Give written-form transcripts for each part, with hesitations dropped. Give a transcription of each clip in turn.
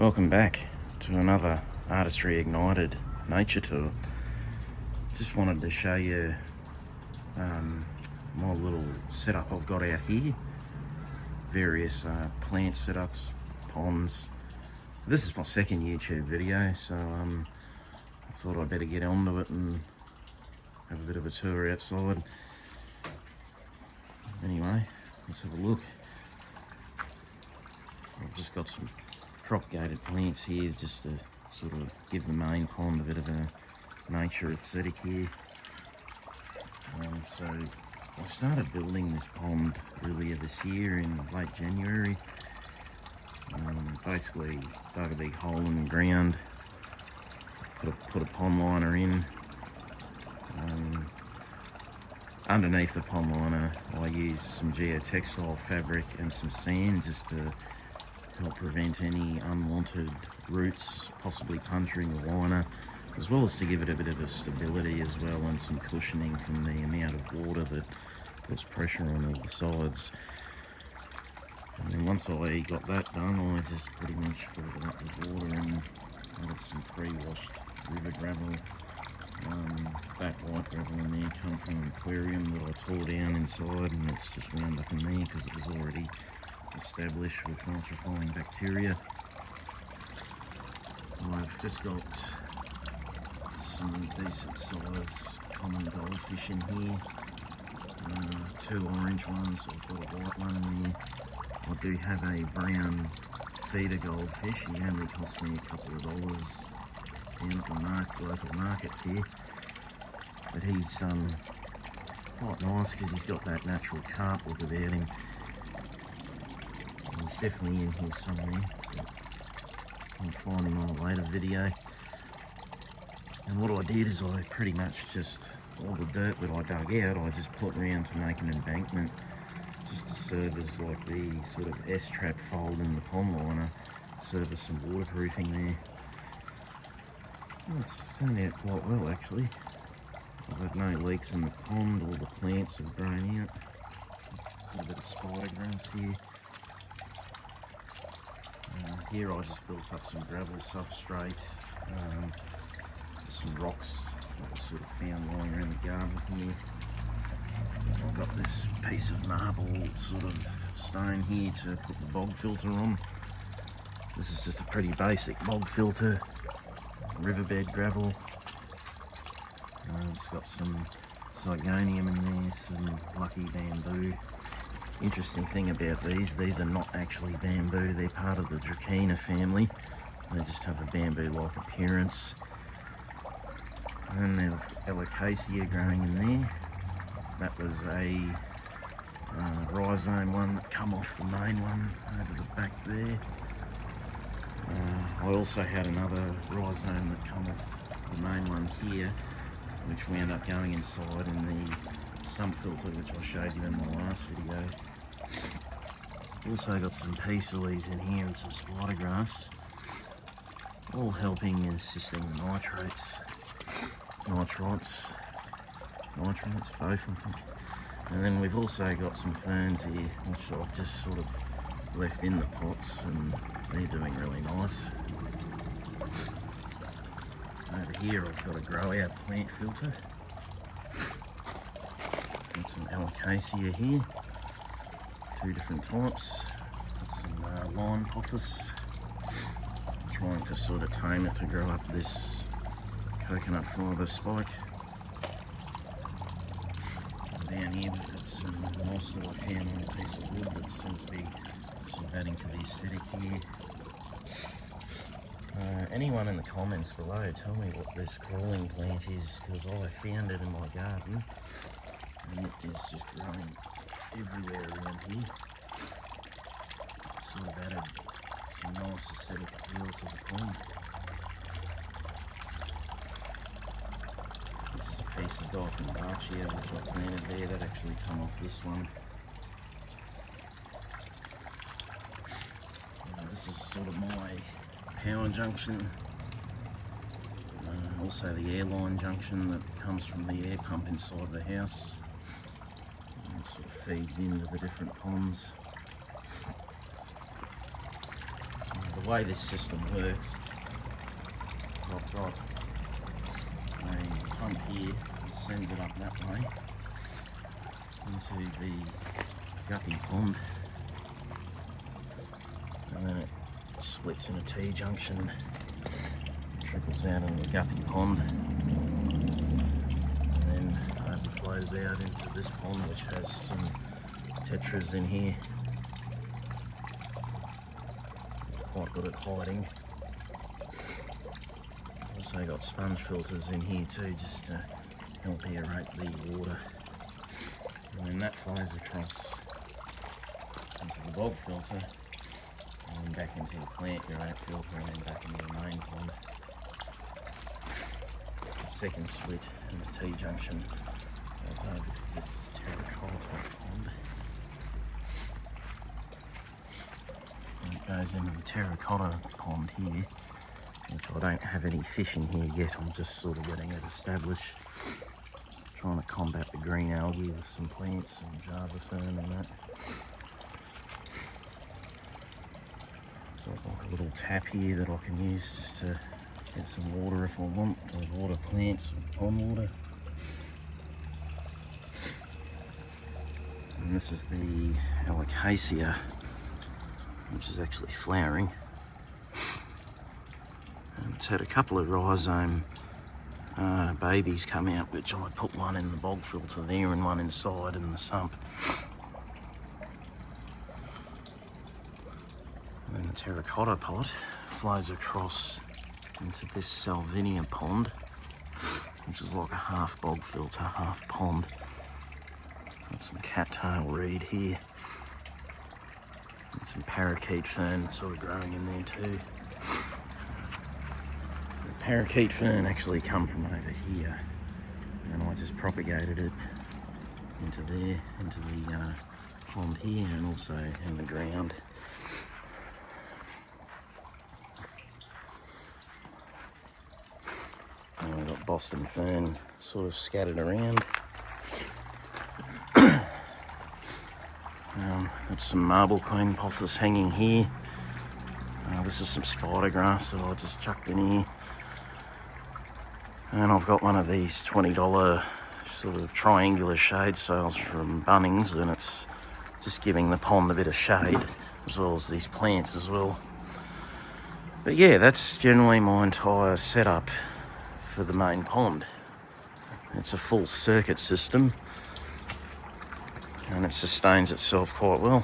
Welcome back to another Artistry Ignited nature tour. Just wanted to show you my little setup I've got out here. Various plant setups, ponds. This is my second YouTube video, so I thought I'd better get onto it and have a bit of a tour outside. Anyway, let's have a look. I've just got some propagated plants here just to sort of give the main pond a bit of a nature aesthetic here. So I started building this pond earlier this year in late January. Basically dug a big hole in the ground, put a pond liner in. Underneath the pond liner I used some geotextile fabric and some sand just to help prevent any unwanted roots possibly puncturing the liner, as well as to give it a bit of a stability as well and some cushioning from the amount of water that puts pressure on all the sides. And then once I got that done, I just pretty much filled it up with water and added some pre-washed river gravel. That white gravel in there come from an aquarium that I tore down inside, and it's just wound up in there because it was already established with nitrifying bacteria. I've just got some decent size common goldfish in here. Two orange ones, I've got a white one in there. I do have a brown feeder goldfish. He only cost me a couple of dollars down at the local markets here. But he's quite nice because he's got that natural carp look about him. He's definitely in here somewhere. I'll find him on a later video. And what I did is I pretty much just, all the dirt that I dug out, I just put around to make an embankment just to serve as like the sort of S-trap fold in the pond liner, serve as some waterproofing there. And it's turned out quite well actually. I've had no leaks in the pond, all the plants have grown out. Got a bit of spider grass here. Here I just built up some gravel substrate, some rocks that I sort of found lying around the garden here. I've got this piece of marble sort of stone here to put the bog filter on. This is just a pretty basic bog filter, riverbed gravel. It's got some Zygonium in there, some lucky bamboo. Interesting thing about these are not actually bamboo, they're part of the Dracaena family. They just have a bamboo-like appearance. And then there's Alocasia growing in there. That was a rhizome one that come off the main one over the back there. I also had another rhizome that come off the main one here, which wound up going inside in the sump filter, which I showed you in my last video. Also got some peace lilies in here and some spider grass, all helping and assisting the nitrates, both I think. And then we've also got some ferns here, which I've just sort of left in the pots, and they're doing really nice. Over here I've got a grow out plant filter. Got some Alocasia here, two different types. Got some lime pothos. Trying to sort of tame it to grow up this coconut fibre spike. And down here we've got some moss that I found on a piece of wood that seems to be sort of adding to the aesthetic here. Anyone in the comments below, tell me what this crawling plant is, because I found it in my garden and it is just growing everywhere around here. Sort of added some nice aesthetic appeal to the pond. This is a piece of Diphyllonia which I planted there, that actually come off this one. This is sort of my power junction, also the airline junction that comes from the air pump inside the house, and sort of feeds into the different ponds. The way this system works, I've got a pump here that sends it up that way into the guppy pond, and then it splits in a T-junction, trickles out into the guppy pond, and then overflows out into this pond, which has some tetras in here. Quite good at hiding. Also got sponge filters in here too, just to help aerate the water. And then that flows across into the bog filter, and then back into the plant aerate filter, and then back into the main pond. The second split in the T-junction goes over to this terracotta pond. And it goes into the terracotta pond here, which I don't have any fish in here yet. I'm just sort of getting it established. Trying to combat the green algae with some plants and Java fern and that. Got like a little tap here that I can use just to get some water if I want, to water plants with pond water. And this is the alocasia, which is actually flowering. And it's had a couple of rhizome babies come out, which I put one in the bog filter there and one inside in the sump. And then the terracotta pot flows across into this salvinia pond, which is like a half bog filter, half pond. Got some cattail reed here, and some parakeet fern sort of growing in there too. Parakeet fern actually come from over here, and I just propagated it into there, into the pond here, and also in the ground. And we've got Boston fern sort of scattered around. Got some marble queen pothos hanging here. This is some spider grass that I just chucked in here. And I've got one of these $20 sort of triangular shade sails from Bunnings, and it's just giving the pond a bit of shade, as well as these plants as well. But yeah, that's generally my entire setup for the main pond. It's a full circuit system, and it sustains itself quite well.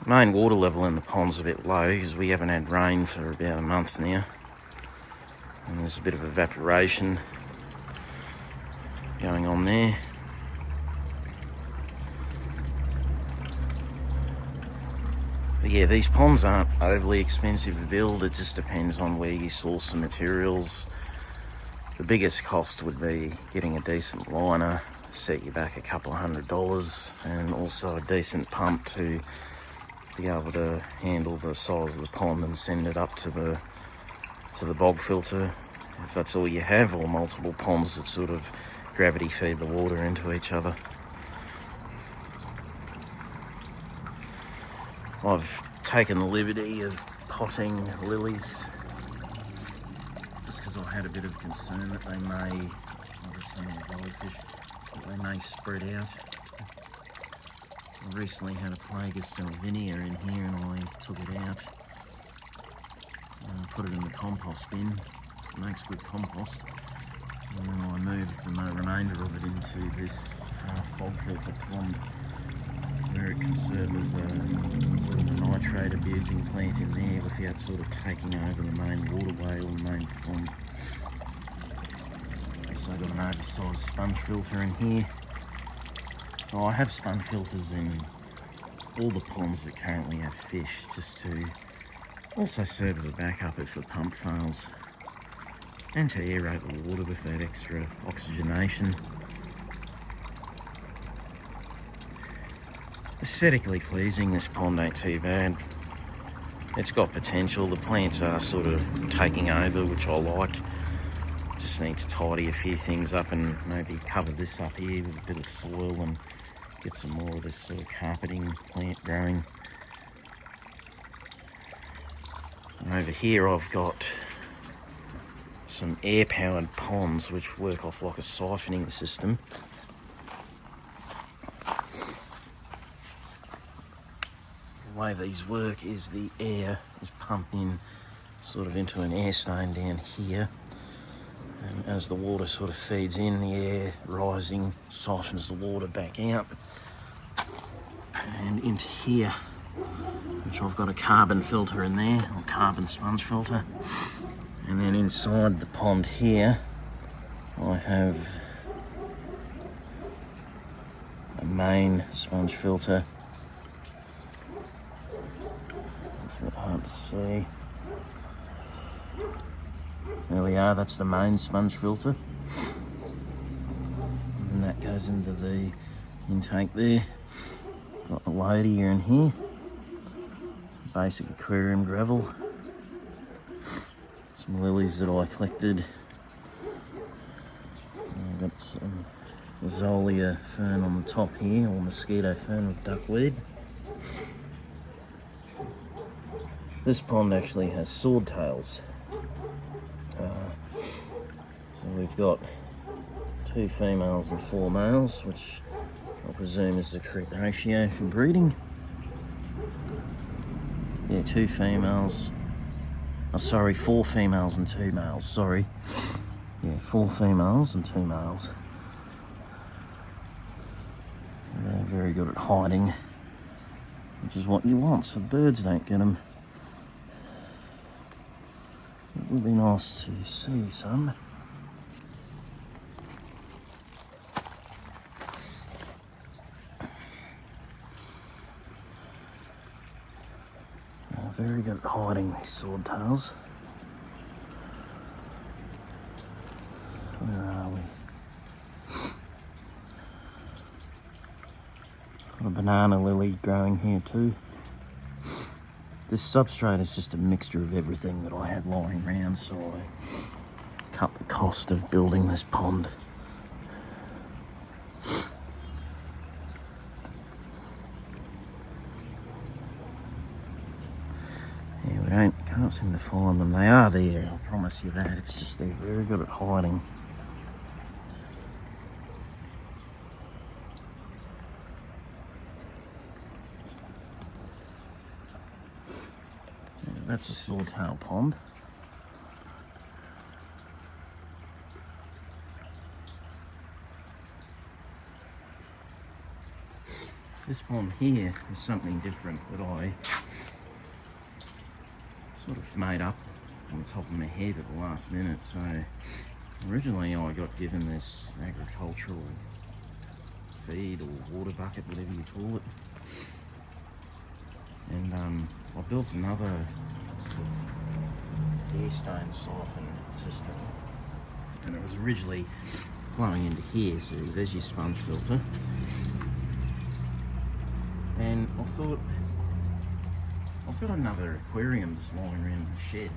The main water level in the pond's a bit low because we haven't had rain for about a month now. And there's a bit of evaporation going on there. But yeah, these ponds aren't overly expensive to build. It just depends on where you source the materials. The biggest cost would be getting a decent liner, set you back a couple of $100, and also a decent pump to be able to handle the size of the pond and send it up to the bog filter, if that's all you have, or multiple ponds that sort of gravity feed the water into each other. I've taken the liberty of potting lilies just because I had a bit of concern that they may, that they may spread out. I recently had a plague of salvinia in here, and I took it out. Put it in the compost bin. It makes good compost. And then I moved the remainder of it into this half bog filter pond, where it can serve as a sort of a nitrate abusing plant in there without sort of taking over the main waterway or the main pond. Also got an oversized sponge filter in here. So I have sponge filters in all the ponds that currently have fish, just to also serve as a backup if the pump fails, and to aerate the water with that extra oxygenation. Aesthetically pleasing, this pond ain't too bad. It's got potential. The plants are sort of taking over, which I like. Just need to tidy a few things up and maybe cover this up here with a bit of soil and get some more of this sort of carpeting plant growing. Over here I've got some air-powered ponds which work off like a siphoning system. The way these work is the air is pumped in sort of into an air stone down here, and as the water sort of feeds in, the air rising siphons the water back out and into here, which I've got a carbon filter in there, or carbon sponge filter. And then inside the pond here, I have a main sponge filter. It's a bit hard to see. There we are, that's the main sponge filter. And that goes into the intake there. Got the loadier in here. Some basic aquarium gravel. Some lilies that I collected. I've got some Zolia fern on the top here, or mosquito fern with duckweed. This pond actually has swordtails. So we've got 2 females and 4 males, which I presume is the correct ratio for breeding. Yeah, 2 females. Oh, sorry, 4 females and 2 males, sorry. Yeah, 4 females and 2 males. They're very good at hiding, which is what you want, so birds don't get them. It would be nice to see some. Very good at hiding these swordtails. Where are we? Got a banana lily growing here too. This substrate is just a mixture of everything that I had lying around, so I cut the cost of building this pond. Yeah, can't seem to find them. They are there, I promise you that. It's just they're very good at hiding. Yeah, that's a swordtail pond. This pond here is something different that I sort of made up on the top of my head at the last minute. So originally I got given this agricultural feed or water bucket, whatever you call it, and I built another sort of air stone siphon system, and it was originally flowing into here. So there's your sponge filter, and I thought, I've got another aquarium just lying around in the shed.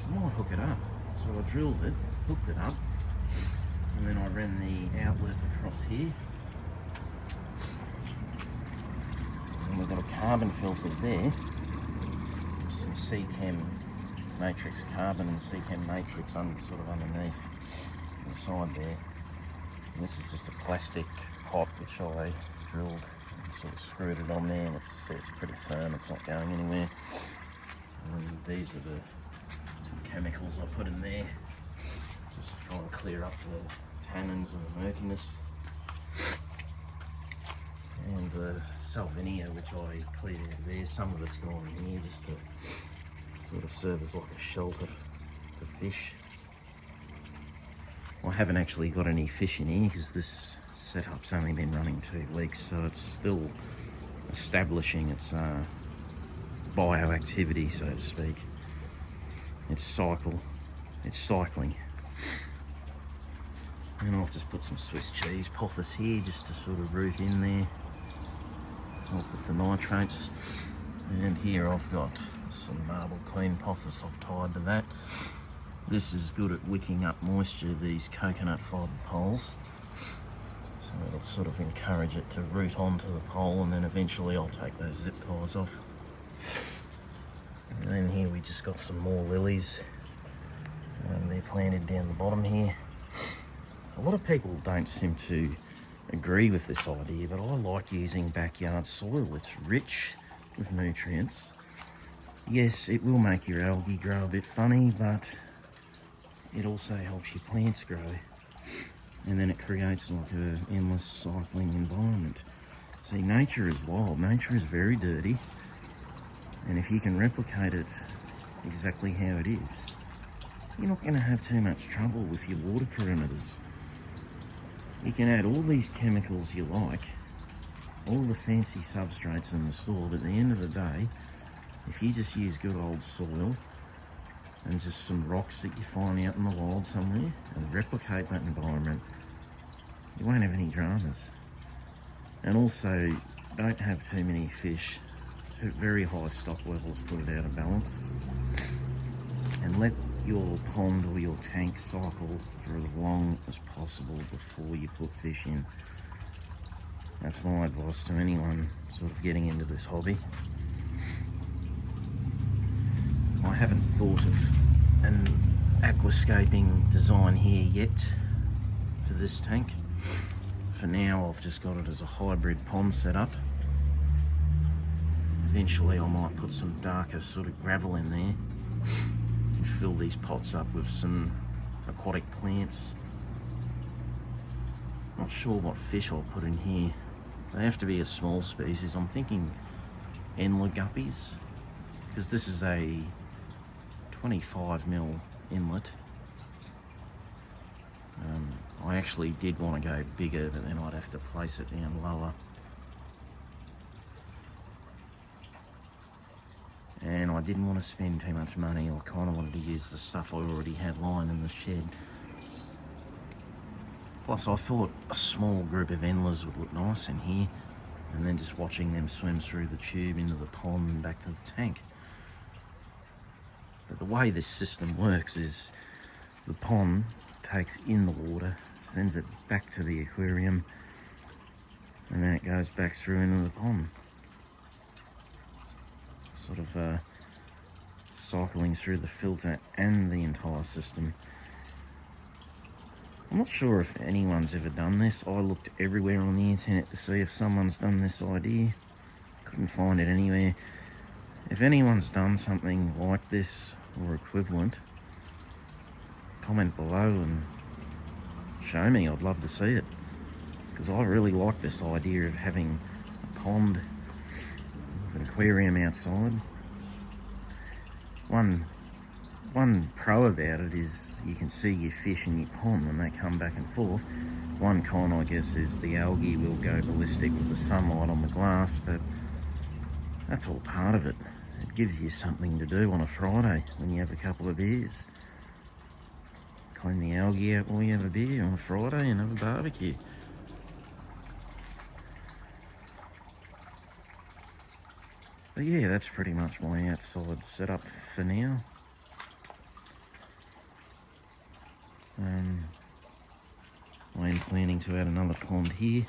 I might hook it up. So I drilled it, hooked it up, and then I ran the outlet across here. And we've got a carbon filter there. Some Seachem matrix carbon and Seachem matrix sort of underneath the side there. And this is just a plastic pot which I drilled. Sort of screwed it on there, and it's pretty firm, it's not going anywhere. And these are the 2 chemicals I put in there just to try and clear up the tannins and the murkiness. And the salvinia, which I cleared out there, some of it's gone in here just to sort of serve as like a shelter for fish. I haven't actually got any fish in here because this setup's only been running 2 weeks, so it's still establishing its bioactivity, so to speak. It's cycling. And I've just put some Swiss cheese pothos here just to sort of root in there, help with the nitrates. And here I've got some marble queen pothos I've tied to that. This is good at wicking up moisture, these coconut fibre poles. So it'll sort of encourage it to root onto the pole, and then eventually I'll take those zip ties off. And then here we just got some more lilies. They're planted down the bottom here. A lot of people don't seem to agree with this idea, but I like using backyard soil. It's rich with nutrients. Yes, it will make your algae grow a bit funny, but it also helps your plants grow. And then it creates like an endless cycling environment. See, nature is wild. Nature is very dirty. And if you can replicate it exactly how it is, you're not going to have too much trouble with your water perimeters. You can add all these chemicals you like, all the fancy substrates in the store, but at the end of the day, if you just use good old soil and just some rocks that you find out in the wild somewhere and replicate that environment, you won't have any dramas. And also, don't have too many fish. Very high stock levels put it out of balance. And let your pond or your tank cycle for as long as possible before you put fish in. That's my advice to anyone sort of getting into this hobby. I haven't thought of an aquascaping design here yet for this tank. For now, I've just got it as a hybrid pond setup. Eventually I might put some darker sort of gravel in there and fill these pots up with some aquatic plants. Not sure what fish I'll put in here. They have to be a small species. I'm thinking endler guppies, because this is a 25mm inlet. I actually did want to go bigger, but then I'd have to place it down lower. And I didn't want to spend too much money. I kind of wanted to use the stuff I already had lying in the shed. Plus I thought a small group of endlers would look nice in here, and then just watching them swim through the tube into the pond and back to the tank. But the way this system works is the pond takes in the water, sends it back to the aquarium, and then it goes back through into the pond. Sort of cycling through the filter and the entire system. I'm not sure if anyone's ever done this. I looked everywhere on the internet to see if someone's done this idea. Couldn't find it anywhere. If anyone's done something like this or equivalent, comment below and show me. I'd love to see it, because I really like this idea of having a pond, an aquarium outside. One pro about it is you can see your fish in your pond when they come back and forth. One con, I guess, is the algae will go ballistic with the sunlight on the glass, but that's all part of it. It gives you something to do on a Friday when you have a couple of beers. Clean the algae out while you have a beer on a Friday and have a barbecue. But yeah, that's pretty much my outside setup for now. I am planning to add another pond here.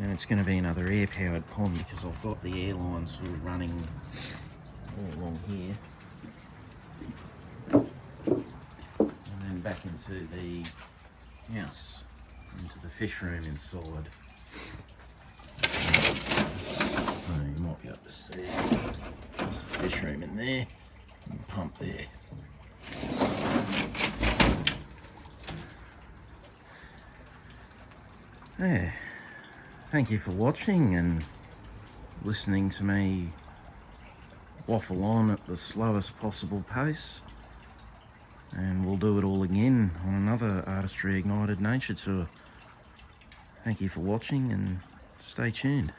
And it's going to be another air-powered pond, because I've got the air lines sort of running all along here. And then back into the house, into the fish room inside. Oh, you might be able to see it. There's the fish room in there, and pump there. Yeah, thank you for watching and listening to me waffle on at the slowest possible pace. And we'll do it all again on another Artistry Ignited nature tour. Thank you for watching and stay tuned.